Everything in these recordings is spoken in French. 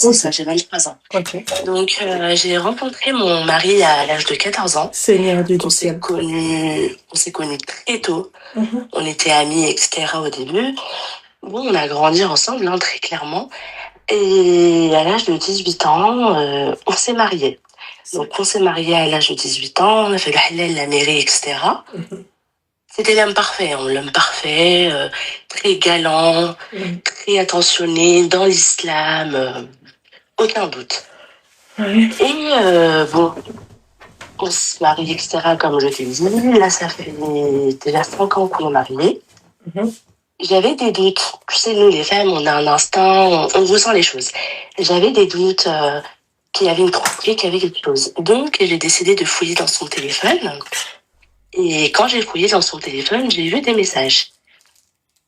Ok, j'ai 23 ans. ok. Donc, j'ai rencontré mon mari à l'âge de 14 ans. Seigneur Dieu On du s'est ciel. connus très tôt. Mhm. On était amis, etc. au début. Bon, on a grandi ensemble, hein, très clairement. Et à l'âge de 18 ans, on s'est mariés. Donc, on s'est mariés à l'âge de 18 ans, on a fait le halal, la mairie, etc. Mhm. C'était l'homme parfait, très galant, Mhm. très attentionné dans l'islam, aucun doute. Ouais. Et bon, on se marie, etc., comme je t'ai dit. Là, ça fait déjà 5 ans qu'on est mariés. Mhm. J'avais des doutes. Tu sais, nous, les femmes, on a un instinct, on ressent les choses. J'avais des doutes qu'il y avait une tromperie, qu'il y avait quelque chose. Donc, j'ai décidé de fouiller dans son téléphone. Et quand j'ai fouillé dans son téléphone, j'ai vu des messages.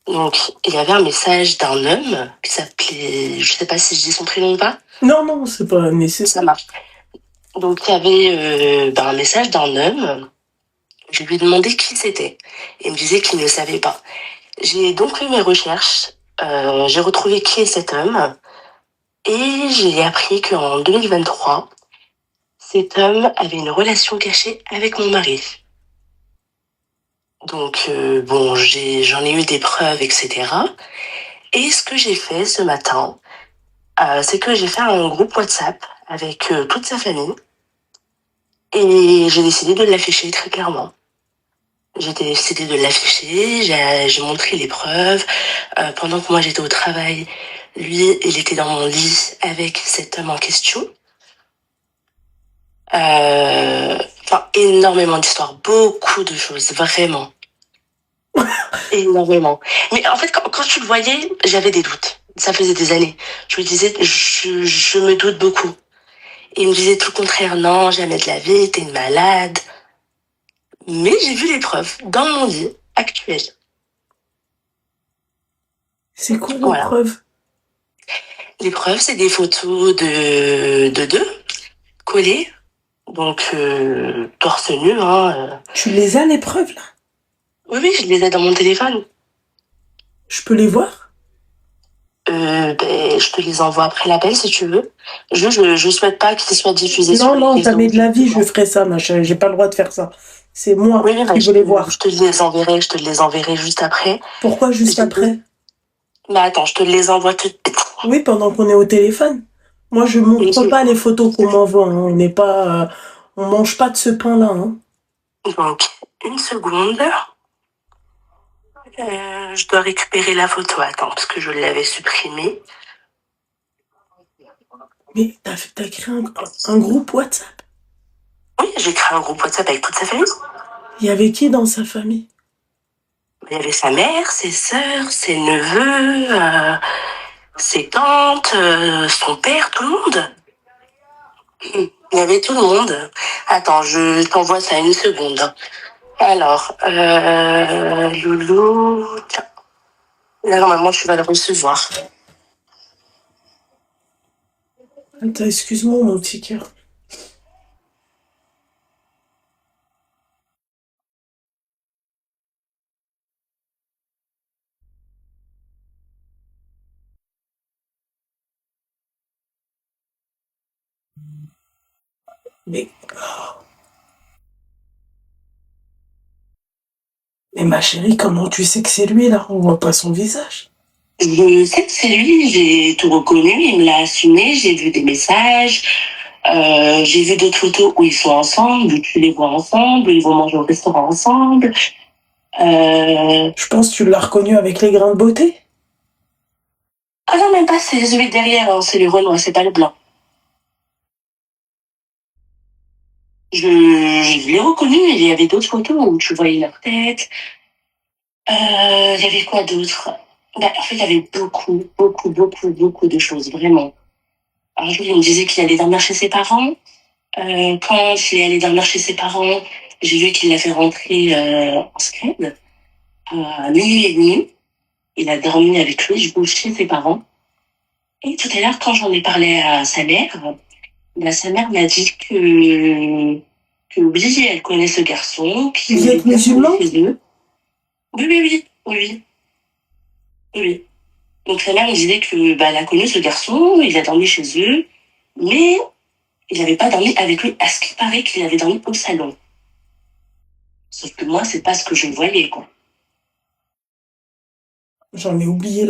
Donc, il y avait un message d'un homme qui s'appelait, je sais pas si je dis son prénom ou pas. Non, non, c'est pas Ça nécessaire. marche. Donc, il y avait un message d'un homme. Je lui ai demandé qui c'était. Il me disait qu'il ne savait pas. J'ai donc fait mes recherches. J'ai retrouvé qui est cet homme. Et j'ai appris qu'en 2023, cet homme avait une relation cachée avec mon mari. Donc, bon, j'en ai eu des preuves, etc. Et ce que j'ai fait ce matin, c'est que j'ai fait un groupe WhatsApp avec toute sa famille. Et j'ai décidé de l'afficher très clairement. J'ai décidé de l'afficher, j'ai montré les preuves. Pendant que moi j'étais au travail, lui, il était dans mon lit avec cet homme en question. Enfin, énormément d'histoires, beaucoup de choses, vraiment. Énormément. Mais en fait, quand tu le voyais, j'avais des doutes. Ça faisait des années. Je me disais, je me doute beaucoup. Et il me disait tout le contraire, non, jamais de la vie, t'es une malade. Mais j'ai vu les preuves dans mon lit actuel. C'est quoi les Voilà. preuves? Les preuves, c'est des photos de deux collées. Donc, torse nu, hein. Tu les as, les preuves, là? Oui, oui, je les ai dans mon téléphone. Je peux les voir? Ben, je te les envoie après l'appel si tu veux. Je souhaite pas qu'ils soient diffusés sur Non, les non, réseaux, jamais de la vie, je justement. ferai ça, ma chérie. J'ai pas le droit de faire ça. C'est moi Oui, oui, ben, qui veux les voir. je te les enverrai juste après. Pourquoi juste J'ai deux. après? Mais attends, je te les envoie tout de suite. Oui, pendant qu'on est au téléphone. Moi, je Et montre pas les photos qu'on m'envoie, hein. On n'est pas, on mange pas de ce pain-là, hein. donc, une seconde. Je dois récupérer la photo. Attends, parce que je l'avais supprimée. Mais t'as créé un groupe WhatsApp. Oui, j'ai créé un groupe WhatsApp avec toute sa famille. Il y avait qui dans sa famille? Il y avait sa mère, ses sœurs, ses neveux, ses tantes, son père, tout le monde. Il y avait tout le monde. Attends, je t'envoie ça une seconde. Alors, Loulou, tiens. Là, normalement, tu vas le recevoir. Attends, excuse-moi, mon petit cœur. Mais, mais ma chérie, comment tu sais que c'est lui, là? On voit pas son visage. Je sais que c'est lui, j'ai tout reconnu, il me l'a assumé, j'ai vu des messages, j'ai vu d'autres photos où ils sont ensemble, où tu les vois ensemble, où ils vont manger au restaurant ensemble. Je pense que tu l'as reconnu avec les grains de beauté. Ah non, même pas, c'est celui de derrière, hein, c'est le Renoir, c'est pas le blanc. Je l'ai reconnu, il y avait d'autres photos où tu voyais leur tête. Il y avait quoi d'autre? Bah, en fait, il y avait beaucoup de choses, vraiment. Un jour, il me disait qu'il allait dormir chez ses parents. Quand il est allé dormir chez ses parents, j'ai vu qu'il l'a fait rentrer en scred à minuit et demi. Il a dormi avec lui, du coup, chez ses parents. Et tout à l'heure, quand j'en ai parlé à sa mère, bah, sa mère m'a dit que oui, elle connaît ce garçon, Vous qu'il est êtes bien connu musulman? chez eux. Oui, oui, oui, oui, oui. Donc sa mère me disait que bah, elle a connu ce garçon, il a dormi chez eux, mais il n'avait pas dormi avec lui. À ce qui paraît qu'il avait dormi au salon. Sauf que moi, c'est pas ce que je voyais, quoi. J'en ai oublié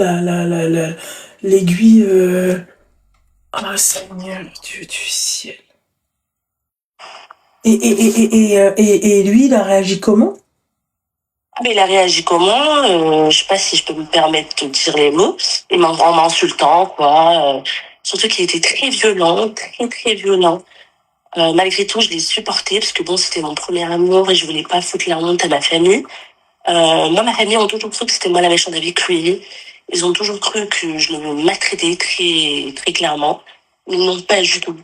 l'aiguille. Ah, Seigneur, Dieu du ciel. Et lui, il a réagi comment? Ah, mais il a réagi comment? Je sais pas si je peux me permettre de dire les mots. En m'insultant, quoi. Surtout qu'il était très violent, très très violent. Malgré tout, je l'ai supporté parce que bon, c'était mon premier amour et je voulais pas foutre la honte à ma famille. Moi, ma famille ont toujours cru que c'était moi la méchante avec lui. Ils ont toujours cru que je le maltraitais très très clairement. Mais non, pas du tout.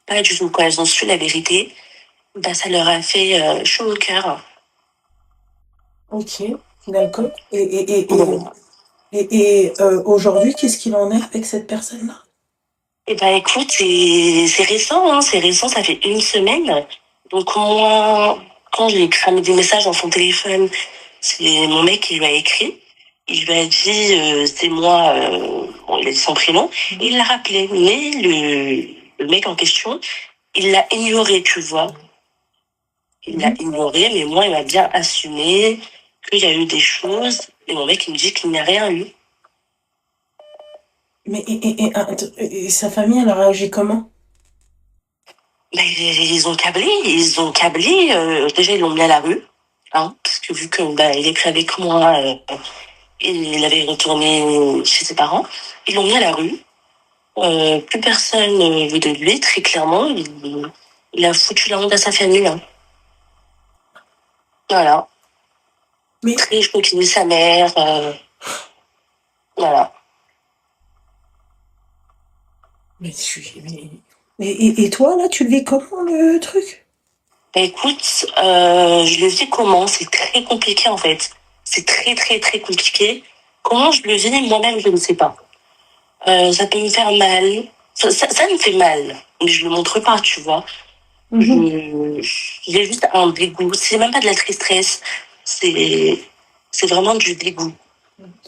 Pas du tout. Quand elles ont su la vérité, bah ça leur a fait chaud au cœur. Ok, d'accord. Bon. Aujourd'hui, qu'est-ce qu'il en est avec cette personne-là? Eh ben écoute, c'est récent, hein, c'est récent, ça fait une semaine. Donc moi, quand j'ai cramé des messages dans son téléphone, c'est mon mec qui lui a écrit. Il lui a dit c'est moi, bon, il a dit son prénom, et il l'a rappelé. Mais le mec en question, il l'a ignoré, tu vois. Il l'a ignoré, mais moi, il m'a bien assumé qu'il y a eu des choses. Et mon mec, il me dit qu'il n'y a rien eu. Mais et sa famille, elle a réagi comment? Ben, ils ont câblé. Déjà, ils l'ont mis à la rue, hein, parce que vu que bah, il est prêt avec moi, il avait retourné chez ses parents. Ils l'ont mis à la rue. Plus personne ne veut de lui, très clairement. Il a foutu la honte à sa famille. Hein. Voilà. Mais, Très choqué, sa mère. Voilà. mais, je suis, et toi, là, tu le vis comment, le truc? Bah, écoute, je le vis comment? C'est très compliqué en fait. C'est très très très compliqué. Comment je le vis moi-même, je ne sais pas. Ça peut me faire mal. Ça me fait mal, mais je le montre pas, tu vois. Mhm. J'ai juste un dégoût. C'est même pas de la tristesse. C'est, c'est vraiment du dégoût.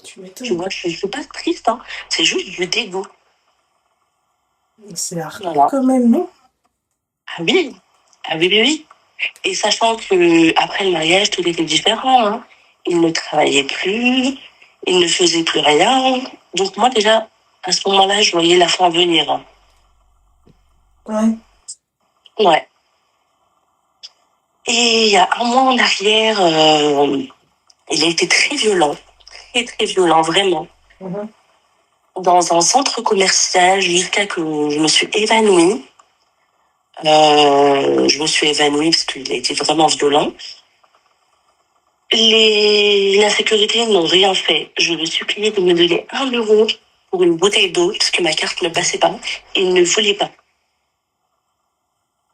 Tu Tu m'étonnes. vois, je suis pas triste, hein. C'est juste du dégoût. C'est hardcore Voilà. quand même, non? Ah oui. Ah oui, oui, oui. Et sachant que après le mariage, tout était différent, hein. Il ne travaillait plus, il ne faisait plus rien. Donc moi déjà, à ce moment-là, je voyais la fin venir. Hein. Ouais. Ouais. Et il y a un mois en arrière, il a été très violent, très très violent, vraiment. Mhm. Dans un centre commercial jusqu'à que je me suis évanouie. Je me suis évanouie parce qu'il a été vraiment violent. La sécurité n'ont rien fait. Je le suppliais de me donner 1 euro pour une bouteille d'eau parce que ma carte ne passait pas. Il ne voulait pas.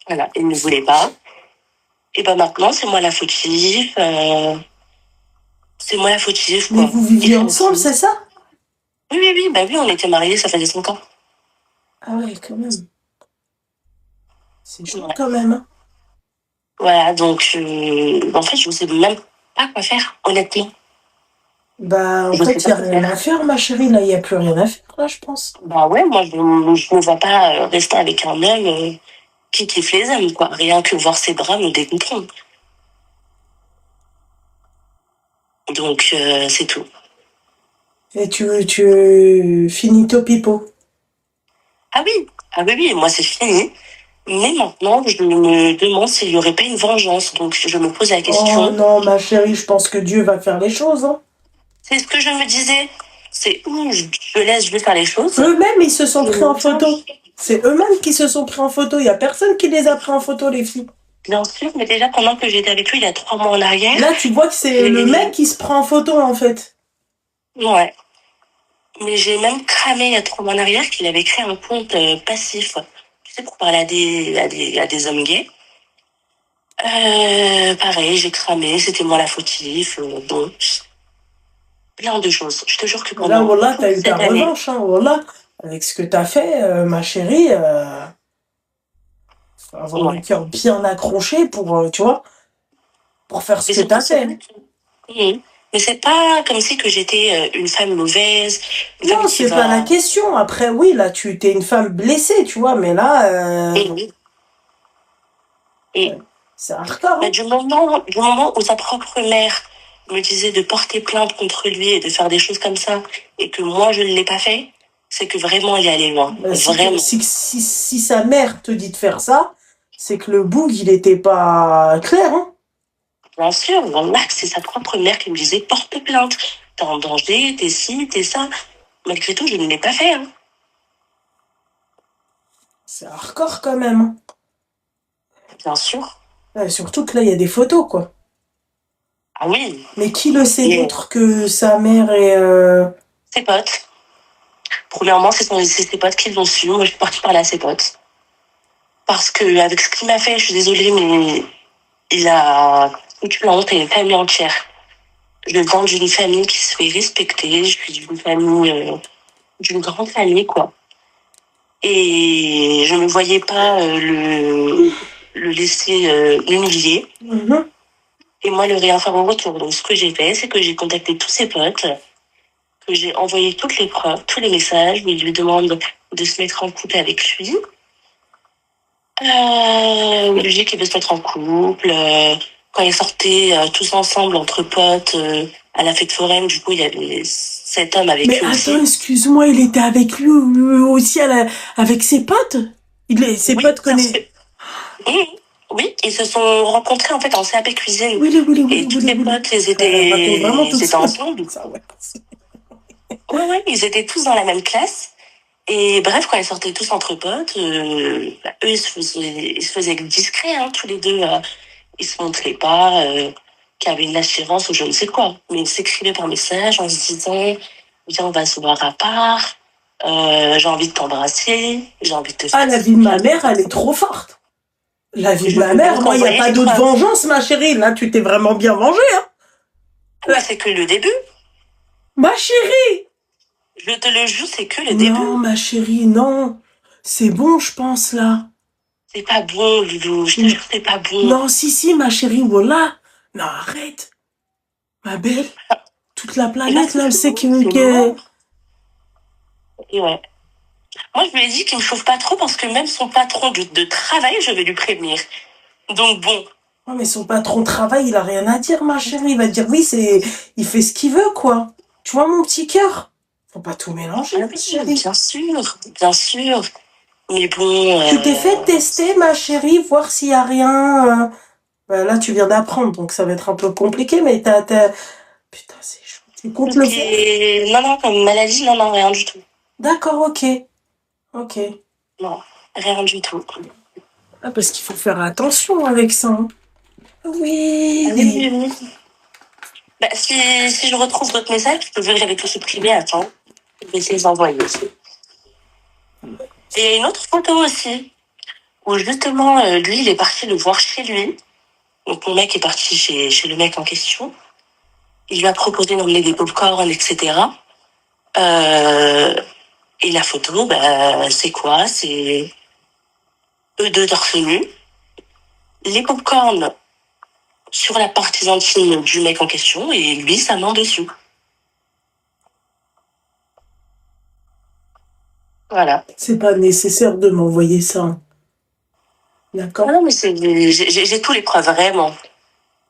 Voilà, il ne voulait pas. Et ben maintenant, c'est moi la fautive. C'est moi la fautive, Mais quoi. vous Il viviez fait ensemble, tout. c'est ça? Oui, oui, oui, bah oui, on était mariés, ça faisait 5 ans. Ah ouais, quand même. C'est chaud Ouais. quand même, hein. Voilà, donc en fait, je ne sais même pas quoi faire, honnêtement. Bah, en Je ne sais fait, il pas n'y a quoi rien faire. à faire, ma chérie. Là, il n'y a plus rien à faire, là, je pense. Bah ouais, moi, je ne vois pas rester avec un homme qui kiffe les hommes, quoi. Rien que voir ses bras me dégoûteront. Donc, c'est tout. Et tu finis ton pipeau. Ah oui, ah oui, oui, moi, c'est fini. Mais maintenant, je me demande s'il n'y aurait pas une vengeance. Donc, je me pose la Oh question. non, ma chérie, je pense que Dieu va faire les choses, hein. C'est ce que je me disais. C'est où je laisse Dieu faire les choses. Eux-mêmes, ils se sont Je pris en me tiens. photo. C'est eux-mêmes qui se sont pris en photo. Il n'y a personne qui les a pris en photo, les filles. Bien sûr, mais déjà, pendant que j'étais avec lui, il y a 3 mois en arrière, Là, tu vois que c'est le mec j'ai... qui se prend en photo, en fait. Ouais. Mais j'ai même cramé il y a 3 mois en arrière qu'il avait créé un compte passif. Tu sais, pour parler à des hommes gays. Pareil, j'ai cramé, c'était moi la fautive. Bon, plein de choses. Je te jure que Mais là, pendant voilà, toute t'as eu ta cette année, revanche, hein, voilà. Avec ce que t'as fait, ma chérie, faut avoir le ouais. cœur bien accroché pour, tu vois, pour faire ce Mais que surtout, t'as c'est fait. vrai que... Mhm. Mais c'est pas comme si que j'étais une femme mauvaise, une Non, femme qui c'est pas la va... question. Après, oui, là, tu t'es une femme blessée, tu vois, mais là, Et, et c'est hardcore, bah, hein. du moment où sa propre mère me disait de porter plainte contre lui et de faire des choses comme ça, et que moi je ne l'ai pas fait, c'est que vraiment il est allé loin. Bah, Vraiment. si sa mère te dit de faire ça, c'est que le boug, il était pas clair, hein. Bien sûr, voilà, c'est sa propre mère qui me disait porte plainte. T'es en danger, t'es ci, t'es ça. Malgré tout, je ne l'ai pas fait. Hein. C'est hardcore quand même, hein. Bien sûr. Ouais, surtout que là, il y a des photos, quoi. Ah oui. Mais qui le sait Et d'autre que sa mère et... ses potes. Premièrement, c'est ses potes qui l'ont su. Moi, je suis partie parler à ses potes. Parce que avec ce qu'il m'a fait, je suis désolée, mais il a foutu la honte à une famille entière. Je viens d'une famille qui se fait respecter. Je suis d'une famille, d'une grande famille, quoi. Et je ne voyais pas le laisser humilier. Mhm. Et moi, le rien faire en retour. Donc, ce que j'ai fait, c'est que j'ai contacté tous ses potes, que j'ai envoyé toutes les preuves, tous les messages, où il lui demande de se mettre en couple avec lui. Il lui dit qu'il veut se mettre en couple. Quand ils sortaient tous ensemble, entre potes, à la fête foraine, du coup, il y avait cet homme avec Mais lui attends, aussi. excuse-moi, il était avec lui aussi avec ses potes? Ses Oui, potes bien sûr. connaissent... Oui, oui, ils se sont rencontrés en fait en CAP cuisine. Oui, oui, oui, Et tous oui, les oui. potes, Elle raconte vraiment ils toute étaient ça. ensemble. Ça, ouais. Ouais, ouais, ils étaient tous dans la même classe. Et bref, quand ils sortaient tous entre potes, eux, ils se faisaient discrets, hein, tous les deux. Ils se montraient pas, qu'il y avait une assurance ou je ne sais quoi. Mais ils s'écrivaient par message en se disant, viens, on va se voir à part. J'ai envie de t'embrasser, j'ai envie de te Ah, faire la ci, vie de j'ai ma envie de mère, te faire elle est ça. trop forte. La vie de Je ma peux même mère, moi, il n'y a t'envoyer pas les d'autre preuves. vengeance, ma chérie. Là, tu t'es vraiment bien vengée, hein. Mais c'est que le début. Ma chérie! Je te le jure, c'est que le Non, début. ma chérie, non. C'est bon, je pense, là. C'est pas bon, Ludo. Je te jure, c'est pas bon. Non, si, ma chérie, voilà. Non, arrête. Ma belle. Toute la Et là, planète, c'est là, fini, sait c'est que... mort. Et ouais. Moi, je lui ai dit qu'il me chauffe pas trop parce que même son patron de travail, je vais lui prévenir. Donc bon. Oh, mais son patron de travail, il a rien à dire, ma chérie. Il va dire, oui, il fait ce qu'il veut, quoi. Tu vois, mon petit cœur? Faut pas tout mélanger, Ah ma oui, chérie. bien sûr, bien sûr. Mais bon, Tu t'es fait tester, ma chérie, voir s'il y a rien... Ben là, tu viens d'apprendre, donc ça va être un peu compliqué, mais Putain, c'est chaud. Tu comptes le faire? non, non, comme maladie, non, non, rien du tout. D'accord, ok. Ok. Non, rien du tout. Ah, parce qu'il faut faire attention avec ça, hein. Ah oui, Oui. oui, oui. Bah, si je retrouve d'autres messages, parce que vu que j'avais tout supprimé, attends, je vais essayer d'envoyer. Et il y a une autre photo aussi, où justement, lui, il est parti le voir chez lui. Donc mon mec est parti chez le mec en question. Il lui a proposé d'emmener des pop-corn, etc. Euh, et la photo, bah, c'est quoi? C'est eux deux torse nu. Les pop-corn sur la partie intime du mec en question et lui, sa main dessus. Voilà. C'est pas nécessaire de m'envoyer ça. Ah D'accord? non, mais j'ai tous les preuves, vraiment.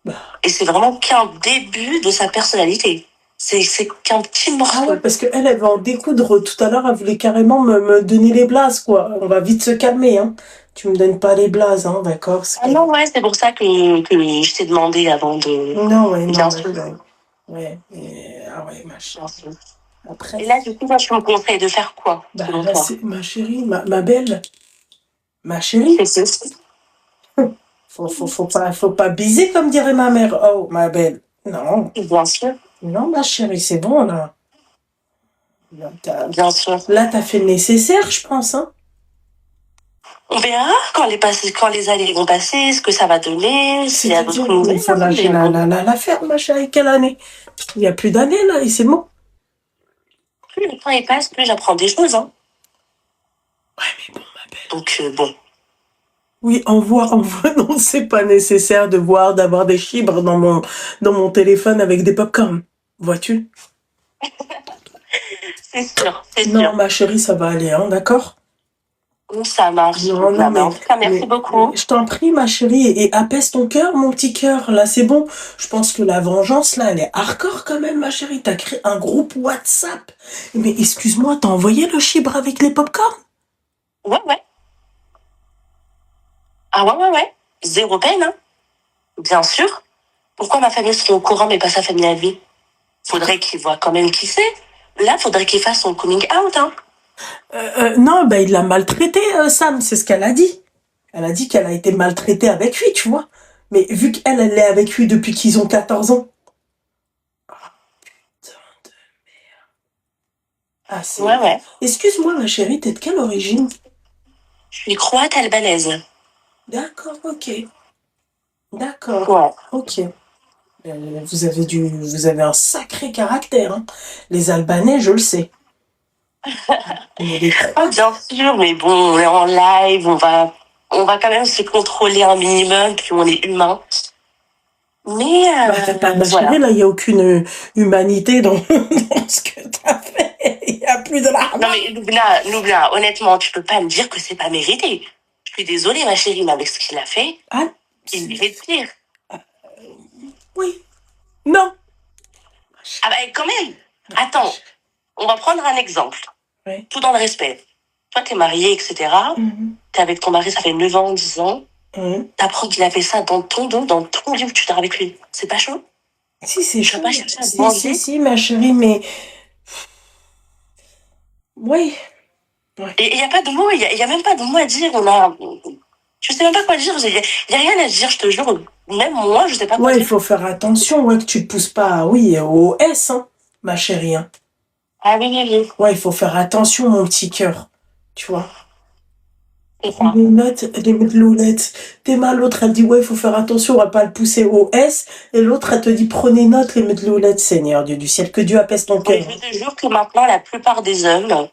Bah. Et c'est vraiment qu'un début de sa personnalité. C'est qu'un petit Ah morceau. ouais, parce qu'elle, elle va en découdre. Tout à l'heure, elle voulait carrément me donner les blazes, quoi. On va vite se calmer, hein. Tu me donnes pas les blazes, hein, d'accord? Ah non, ouais, c'est pour ça que je t'ai demandé avant de... Non, ouais, non, Bien ouais. sûr, Ouais, ah ouais, machin. bien sûr. Après, Et là, du coup, moi, je me conseille de faire quoi, bah selon là, toi? c'est ma chérie, ma belle, ma chérie. C'est ceci. Faut pas biser comme dirait ma mère. Oh, ma belle. Non, Bien sûr, non, ma chérie, c'est bon, là. bien sûr. Là, t'as fait le nécessaire, je pense, hein. On verra quand les années vont passer, ce que ça va donner, s'il y a C'est-à-dire, d'autres il nouvelles. faut Hein, lâcher mais bon, la ferme, ma chérie. Quelle année? Il y a plus d'années, là, et c'est bon. plus le temps il passe, plus j'apprends des choses. Hein. Ouais, mais bon, ma belle. Donc, bon. Oui, envoie, non, c'est pas nécessaire d'avoir des chibres dans mon téléphone avec des pop-corn. Vois-tu? C'est sûr, c'est Non, sûr. ma chérie, ça va aller, hein, d'accord? Ça marche. Non, non, Non, mais en tout cas, merci beaucoup. je t'en prie, ma chérie, et apaise ton cœur, mon petit cœur. Là, c'est bon. Je pense que la vengeance, là, elle est hardcore quand même, ma chérie. T'as créé un groupe WhatsApp. Mais excuse-moi, t'as envoyé le chibre avec les popcorn? Ouais, ouais. Ah ouais, ouais, ouais. Zéro peine, hein. Bien sûr. Pourquoi ma famille serait au courant, mais pas sa famille à lui? Faudrait qu'il voit quand même qui c'est. Là, faudrait qu'il fasse son coming out, hein. Non, ben il l'a maltraité, Sam, c'est ce qu'elle a dit. Elle a dit qu'elle a été maltraitée avec lui, tu vois. Mais vu qu'elle, elle est avec lui depuis qu'ils ont 14 ans. Ah, c'est... Ouais, ouais. Excuse-moi, ma chérie, t'es de quelle origine? Je suis croate albanaise. D'accord, ok. D'accord, Ouais. ok. Vous avez un sacré caractère, hein. Les Albanais, je le sais. Mais les Ah, Croates, bien sûr, mais bon, on est en live, on va quand même se contrôler un minimum, puis on est humain. Mais ma voilà. chérie, là, il n'y a aucune humanité dans, dans ce que t'as fait. Il n'y a plus de Non larmes. mais Loubna, honnêtement, tu peux pas me dire que c'est pas mérité. Je suis désolée, ma chérie, mais avec ce qu'il a fait, Ah, il mérite pire. oui. Non. Ah bah quand même. Attends, on va prendre un exemple. Ouais. Tout dans le respect. Toi, t'es mariée, etc. T'es avec ton mari, ça fait 9 ans, 10 ans. T'apprends qu'il a fait ça dans ton dos, dans ton lit où tu dors avec lui. C'est pas chaud? Si, c'est Tu vas chaud. pas chercher à te Si, venger? si, ma chérie, mais... Oui. Ouais. Et il n'y a pas de mots, il y a même pas de mots à dire. Je sais même pas quoi dire. Il y a rien à dire, je te jure. Même moi, je sais pas quoi Ouais, il dire. faut faire attention, ouais, que tu te pousses pas, oui, au S, hein, ma chérie, hein. Ah oui, oui, oui. Ouais, il faut faire attention, mon petit cœur. Tu vois. C'est ça. Les notes, les loulettes. T'es mal, l'autre, elle dit, ouais, il faut faire attention, on va pas le pousser au S. Et l'autre, elle te dit, prenez note, les loulettes, Seigneur Dieu du ciel, que Dieu apaise ton Mais cœur. je te jure que maintenant, la plupart des hommes,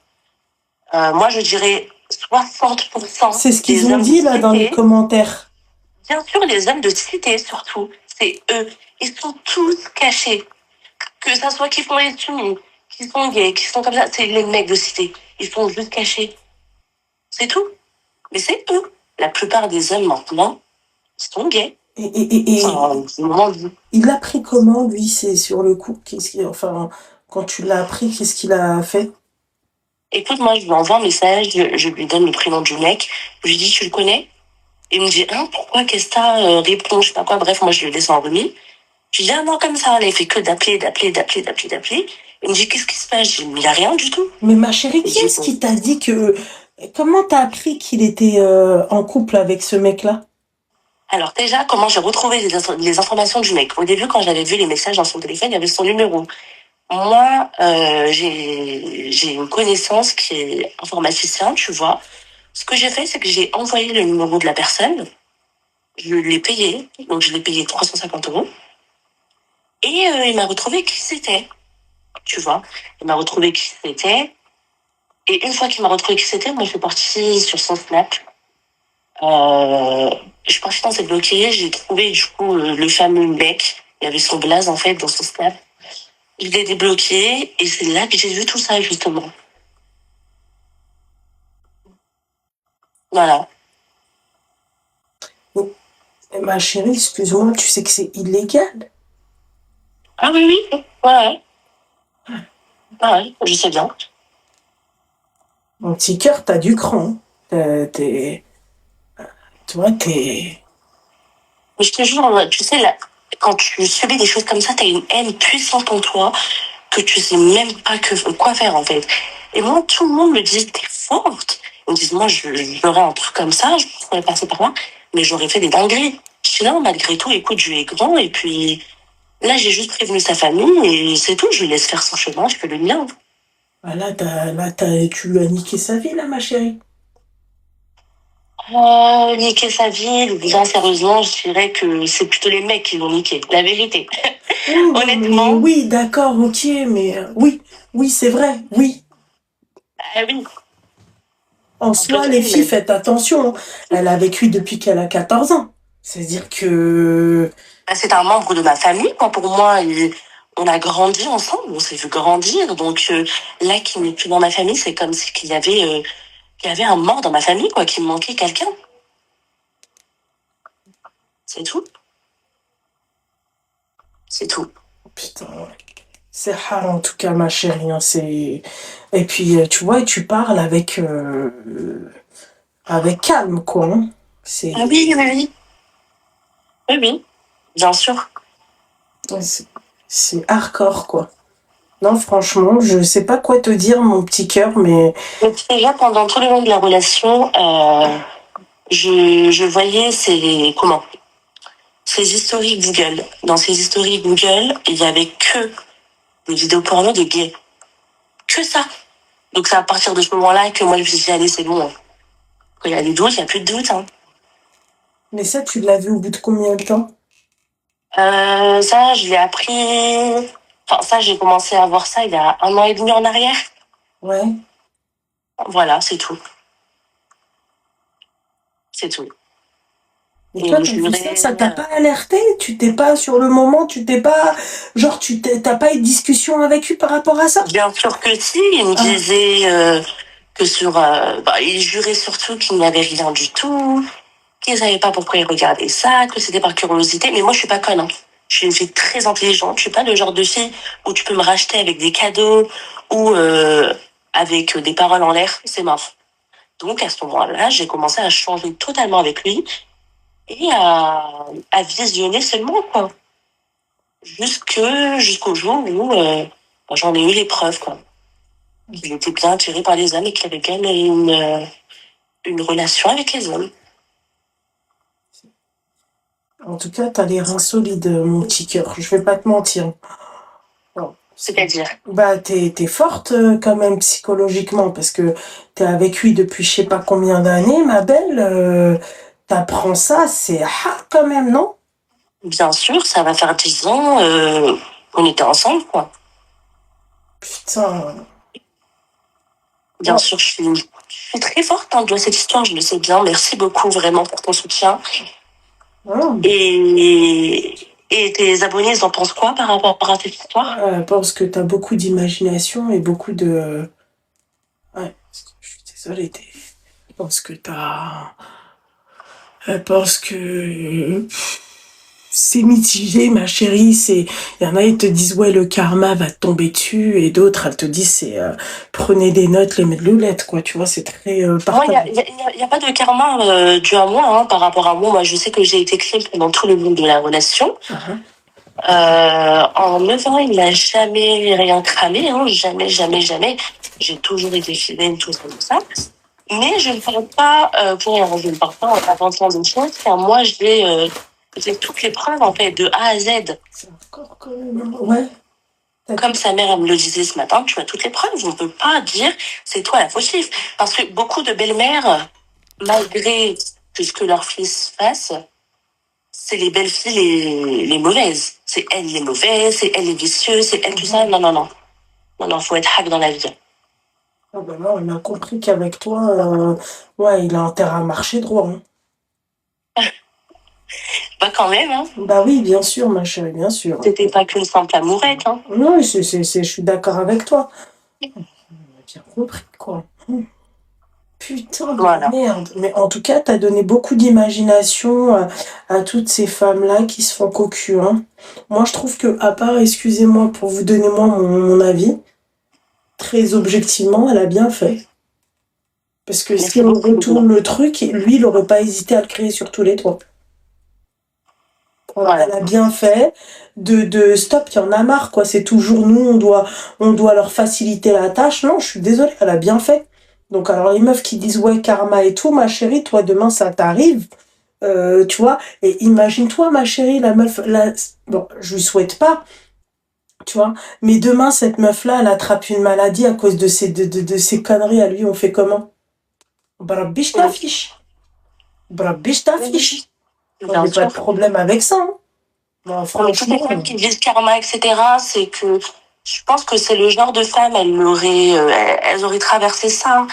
moi je dirais 60% C'est ce qu'ils des ont hommes de dit, là, dans les cité, commentaires. bien sûr les hommes de cité surtout, c'est eux. Ils sont tous cachés. Que ça soit qui font les tunis, qui sont gays, qui sont comme ça, c'est les mecs de cité. Ils sont juste cachés. C'est tout. Mais c'est eux. La plupart des hommes maintenant, ils sont gays. Enfin, c'est le moment de vie. Il l'a pris comment, lui, c'est sur le coup? Enfin, quand tu l'as appris, qu'est-ce qu'il a fait? Écoute, moi, je lui envoie un message, je lui donne le prénom du mec, je lui dis, tu le connais? Il me dit, hein, pourquoi, qu'est-ce que t'as, réponds, je sais pas quoi, bref, moi, je lui laisse en remis. Je lui dis, ah non, comme ça, là, il fait que d'appeler. Il me dit, qu'est-ce qui se passe? Je dis, il y a rien du tout. Mais ma chérie, Et qui est-ce qui t'a dit que... Comment t'as appris qu'il était en couple avec ce mec-là? Alors, déjà, comment j'ai retrouvé les informations du mec? Au début, quand j'avais vu les messages dans son téléphone, il y avait son numéro. Moi, j'ai une connaissance qui est informaticien, tu vois. Ce que j'ai fait, c'est que j'ai envoyé le numéro de la personne. Je l'ai payé, donc je l'ai payé 350 €. Et il m'a retrouvé qui c'était, tu vois. Il m'a retrouvé qui c'était. Et une fois qu'il m'a retrouvé qui c'était, moi je suis partie sur son Snap. Je suis partie dans ses bloqués, j'ai trouvé du coup le fameux mec. Il y avait son blaze en fait dans son Snap. Je l'ai débloqué et c'est là que j'ai vu tout ça justement. Voilà. Ma chérie, excuse-moi, tu sais que c'est illégal. Ah oui, oui, ouais. Ouais, je sais bien. Mon petit cœur, t'as du cran. T'es... Toi, t'es... Mais je te jure, tu sais, là, quand tu subis des choses comme ça, t'as une haine puissante en toi que tu sais même pas quoi faire en fait. Et moi, tout le monde me dit, t'es forte. Ils me disent, moi, j'aurais un truc comme ça, je pourrais passer par là, mais j'aurais fait des dingueries. Je dis non, malgré tout, écoute, Dieu est grand, et puis là, j'ai juste prévenu sa famille, et c'est tout, je lui laisse faire son chemin, je fais le mien. Ah, tu lui as niqué sa vie, là, ma chérie. Niquer sa vie, bien sérieusement, je dirais que c'est plutôt les mecs qui l'ont niqué, la vérité. Oui, Honnêtement. Oui, d'accord, ok, mais oui, c'est vrai, oui. Oui. En soi, les filles, faites attention. Elle a vécu depuis qu'elle a 14 ans. C'est-à-dire que... C'est un membre de ma famille, quoi. Pour moi, on a grandi ensemble, on s'est vu grandir. Donc là, qu'il n'est plus dans ma famille, c'est comme si qu'il y avait un mort dans ma famille, quoi, qu'il me manquait quelqu'un. C'est tout. C'est tout. Putain, ouais. C'est rare en tout cas, ma chérie, hein, et puis, tu vois, tu parles avec calme, quoi, hein. Ah oui, oui, oui. Oui, oui, bien sûr. Ouais, c'est hardcore, quoi. Non, franchement, je sais pas quoi te dire, mon petit cœur, mais Donc déjà, pendant tout le long de la relation, je voyais ces historiques Google. Dans ces historiques Google, il y avait que des vidéos porno de gays. Que ça. Donc c'est à partir de ce moment-là que moi je me suis dit, allez, c'est bon. Quand il y a des doutes, il n'y a plus de doute. Hein. ça, tu l'as vu au bout de combien de temps? Ça, je l'ai appris. Enfin, ça, j'ai commencé à voir ça il y a 1 an et demi en arrière. Ouais. Voilà, c'est tout. C'est tout. Et Et toi, t'as vu ça, jurer. ça t'a pas alerté? Tu t'es pas, sur le moment, tu t'es pas, genre, t'as pas eu de discussion avec lui par rapport à ça? Bien sûr que si, il me Ah, disait que il jurait surtout qu'il n'y avait rien du tout, qu'ils savaient pas pourquoi ils regardaient ça, que c'était par curiosité. Mais moi, je suis pas conne. Hein. Je suis une fille très intelligente. Je suis pas le genre de fille où tu peux me racheter avec des cadeaux ou avec des paroles en l'air. C'est mort. Donc à ce moment-là, j'ai commencé à changer totalement avec lui et à visionner seulement quoi, jusqu'au jour où j'en ai eu les preuves quoi. Qu'il était bien attiré par les hommes et qu'il avait bien une relation avec les hommes. en tout cas, t'as les reins solides, mon petit cœur. Je vais pas te mentir. Bon. C'est-à-dire, Bah, t'es forte quand même psychologiquement parce que t'es avec lui depuis je sais pas combien d'années, ma belle. T'apprends ça, c'est hard quand même, non? bien sûr, ça va faire 10 ans qu'on était ensemble, quoi. Putain. Bien Ouais. sûr, je suis très forte hein, de cette histoire, je le sais bien. Merci beaucoup vraiment pour ton soutien. Hein. Et tes abonnés, ils en pensent quoi par rapport à cette histoire? Parce que t'as beaucoup d'imagination et beaucoup de. Ouais, je suis désolée. Je pense que t'as. Je pense que c'est mitigé, ma chérie. Il y en a, ils te disent, ouais, le karma va te tomber dessus, et d'autres, elles te disent, prenez des notes, les loulettes, quoi. Tu vois, c'est très Moi, il partagé. y a pas de karma dû à moi hein, par rapport à moi. Moi, je sais que j'ai été clean pendant tout le long de la relation. Ah, En 9 ans, il n'a jamais rien cramé, hein, jamais, jamais, jamais. J'ai toujours été fidèle, tout ça, tout ça. Mais je ne parle pas pour rien, je ne parle pas en inventant des choses, car moi, j'ai toutes les preuves, en fait, de A à Z. c'est encore quand même. Ouais. Comme sa mère elle me le disait ce matin, tu as toutes les preuves. On ne peut pas dire c'est toi la fautive. Parce que beaucoup de belles-mères, malgré tout ce que leur fils fasse, c'est les belles filles les mauvaises. C'est elles les mauvaises, c'est elles les vicieuses, c'est elles tout ça. Non, non, non. Non, non, faut être hack dans la vie. Ah ben non, il a compris qu'avec toi, ouais, il a intérêt à marcher droit, hein. Pas quand même, hein. Bah oui, bien sûr, ma chérie, bien sûr. C'était pas qu'une simple amourette, hein. Non, je suis d'accord avec toi. On a bien compris, quoi. Putain de Voilà. merde. Mais en tout cas, t'as donné beaucoup d'imagination à toutes ces femmes-là qui se font cocu, hein. Moi, je trouve que, à part, excusez-moi pour vous donner moi mon avis, très objectivement, elle a bien fait. Parce que si Merci on beaucoup. retourne le truc, lui, il aurait pas hésité à le créer sur tous les toits. Voilà, Voilà. elle a bien fait de stop, il y en a marre, quoi. C'est toujours nous, on doit leur faciliter la tâche. Non, je suis désolée, elle a bien fait. Donc, alors, les meufs qui disent, ouais, karma et tout, ma chérie, toi, demain, ça t'arrive. Tu vois, et imagine-toi, ma chérie, la meuf, bon, je lui souhaite pas, tu vois, mais demain, cette meuf-là, elle attrape une maladie à cause de ces conneries à lui, on fait comment? Brabiche t'affiche. Brabiche t'affiche. Moi, Bien j'ai pas de sûr. problème avec ça, hein. Moi, Mais toutes les franchement. femmes qui disent karma, etc., c'est que je pense que c'est le genre de femme, elles auraient traversé ça.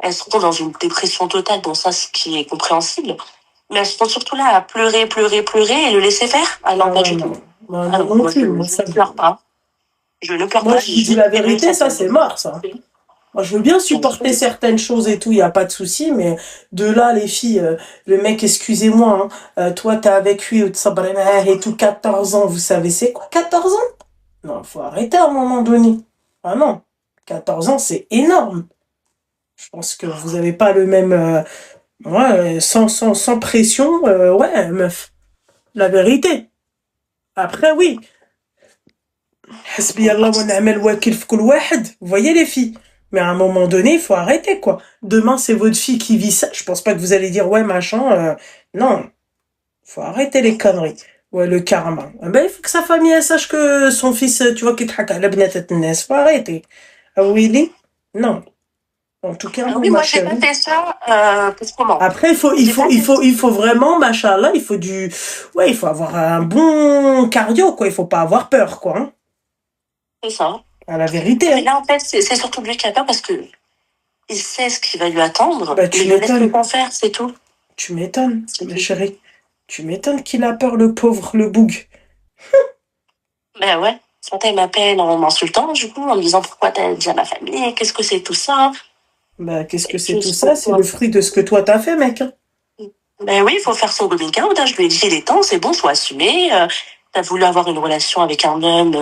Elles sont dans une dépression totale, bon ça, ce qui est compréhensible. Mais elles sont surtout là à pleurer, pleurer, pleurer et le laisser faire. Ah non, Ah pas ouais, du non. tout. Moi, Ah moi non, non plus, moi, je ça. ne pleure pas. Je ne pleure Moi, pas, je j'ai vous dis juste la aimé vérité, sa ça, famille. c'est mort, ça. Moi, je veux bien supporter certaines choses et tout, il n'y a pas de souci, mais de là, les filles, le mec, excusez-moi, hein, toi, t'es avec lui, ou Sabrina, et tout, 14 ans, vous savez, c'est quoi, 14 ans? Non, faut arrêter à un moment donné. Ah non, 14 ans, c'est énorme. Je pense que vous n'avez pas le même... ouais, sans pression, ouais, meuf, la vérité. Après, oui, حسبي الله ونعم الوكيل في كل واحد. Vous voyez les filles. Mais à un moment donné, il faut arrêter, quoi. Demain, c'est votre fille qui vit ça. Je pense pas que vous allez dire, ouais, machin. Non, faut arrêter les conneries. Ouais, le karma. Eh ben, il faut que sa famille elle sache que son fils, tu vois, qu'il traque à la bnat الناس. Faut arrêter. Ah oui, Lee? Non. En tout cas, Ah non, oui, ma moi, j'ai pas chérie. fait ça pour comment? Après, J'ai pas fait il faut vraiment, machallah, il faut du, ouais, il faut avoir un bon cardio, quoi. Il faut pas avoir peur, quoi. Hein. c'est ça. À la vérité, Mais hein. là, en fait, c'est surtout lui qui a peur parce que il sait ce qui va lui attendre, Bah, mais tu il le laisse le m'étonnes. temps faire, c'est tout. Tu m'étonnes, C'est ma tout. chérie. Tu m'étonnes qu'il a peur, le pauvre, le boug. Ben ouais. Ce matin, il m'appelle en m'insultant, du coup, en me disant pourquoi t'as dit à ma famille, qu'est-ce que c'est tout ça? Bah, qu'est-ce que Et c'est puis, tout ça? C'est le fruit de ce que toi t'as fait, mec. Hein. ben oui, il faut faire son golden count. Je lui ai dit, il est temps, c'est bon, faut assumer. T'as voulu avoir une relation avec un homme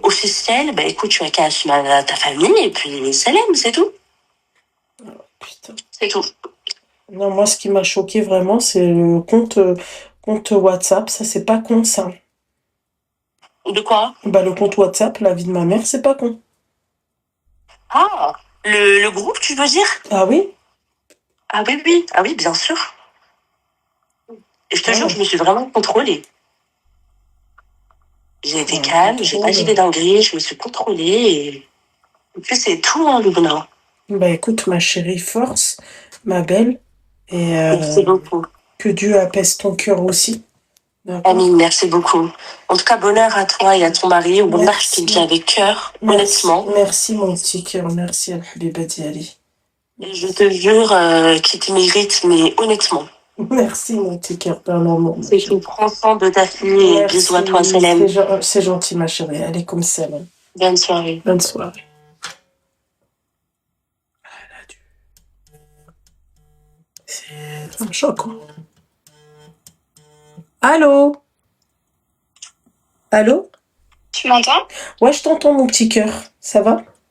officiel, ben écoute, tu as qu'à assumer ta famille et puis salam, c'est tout. Putain. C'est tout. Non, moi, ce qui m'a choqué vraiment, c'est le compte WhatsApp. Ça, c'est pas con, ça. De quoi? Bah, le compte WhatsApp, la vie de ma mère, c'est pas con. Ah, le groupe, tu veux dire? Ah oui? Ah oui, oui, ah oui, bien sûr. Et je te jure, Ah, je me suis vraiment contrôlée. J'ai été un calme, j'ai pas dit des contrôle. dingueries, je me suis contrôlée et puis c'est tout en Lubna. Bah, écoute, ma chérie, force, ma belle. Et Merci beaucoup. que Dieu apaise ton cœur aussi. D'accord? Amine, merci beaucoup. En tout cas, bonheur à toi et à ton mari. Ou bonheur, je te le dis Merci. avec cœur, Merci. honnêtement. Merci, mon petit cœur. Merci, Al-Habibati Ali. Et je te jure qu'il te mérite, mais honnêtement. Merci, mon petit cœur, pardon, mon C'est chérie. tout. Prends soin de ta fille et bisous à toi, Merci, Salem. c'est gentil, ma chérie. Allez, comme ça. Là. Bonne soirée. Bonne soirée. C'est un choc. Hein. Allô? Allô? Tu m'entends? Ouais, je t'entends, mon petit cœur. Ça va?